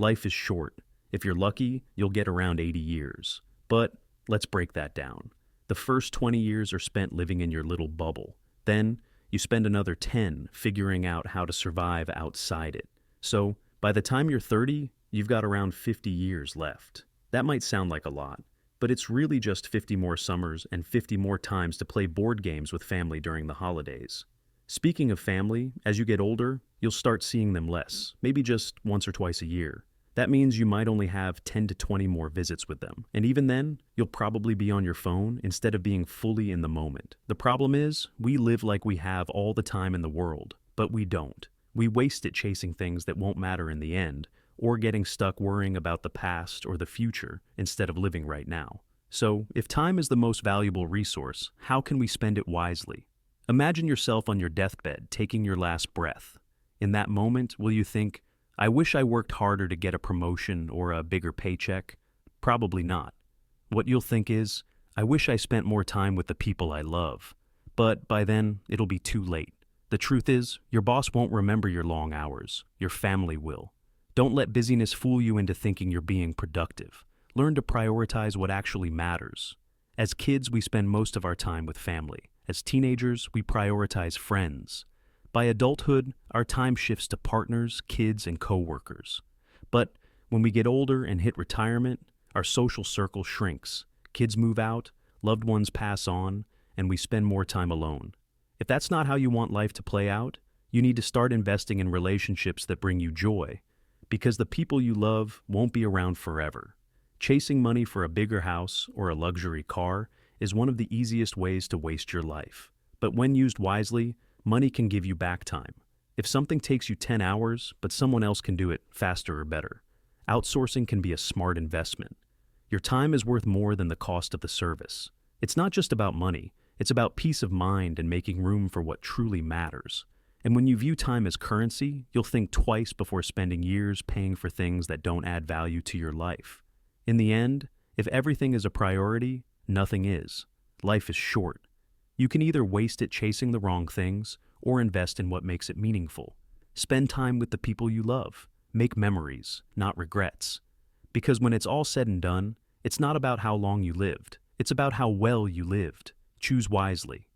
Life is short. If you're lucky, you'll get around 80 years. But let's break that down. The first 20 years are spent living in your little bubble. Then you spend another 10 figuring out how to survive outside it. So by the time you're 30, you've got around 50 years left. That might sound like a lot, but it's really just 50 more summers and 50 more times to play board games with family during the holidays. Speaking of family, as you get older, you'll start seeing them less, maybe just once or twice a year. That means you might only have 10 to 20 more visits with them. And even then, you'll probably be on your phone instead of being fully in the moment. The problem is, we live like we have all the time in the world, but we don't. We waste it chasing things that won't matter in the end, or getting stuck worrying about the past or the future instead of living right now. So, if time is the most valuable resource, how can we spend it wisely? Imagine yourself on your deathbed taking your last breath. In that moment, will you think, I wish I worked harder to get a promotion or a bigger paycheck? Probably not. What you'll think is, I wish I spent more time with the people I love. But by then, it'll be too late. The truth is, your boss won't remember your long hours. Your family will. Don't let busyness fool you into thinking you're being productive. Learn to prioritize what actually matters. As kids, we spend most of our time with family. As teenagers, we prioritize friends. By adulthood, our time shifts to partners, kids, and coworkers. But when we get older and hit retirement, our social circle shrinks. Kids move out, loved ones pass on, and we spend more time alone. If that's not how you want life to play out, you need to start investing in relationships that bring you joy, because the people you love won't be around forever. Chasing money for a bigger house or a luxury car is one of the easiest ways to waste your life. But when used wisely, money can give you back time. If something takes you 10 hours, but someone else can do it faster or better, outsourcing can be a smart investment. Your time is worth more than the cost of the service. It's not just about money, it's about peace of mind and making room for what truly matters. And when you view time as currency, you'll think twice before spending years paying for things that don't add value to your life. In the end, if everything is a priority, nothing is. Life is short. You can either waste it chasing the wrong things or invest in what makes it meaningful. Spend time with the people you love. Make memories, not regrets. Because when it's all said and done, it's not about how long you lived. It's about how well you lived. Choose wisely.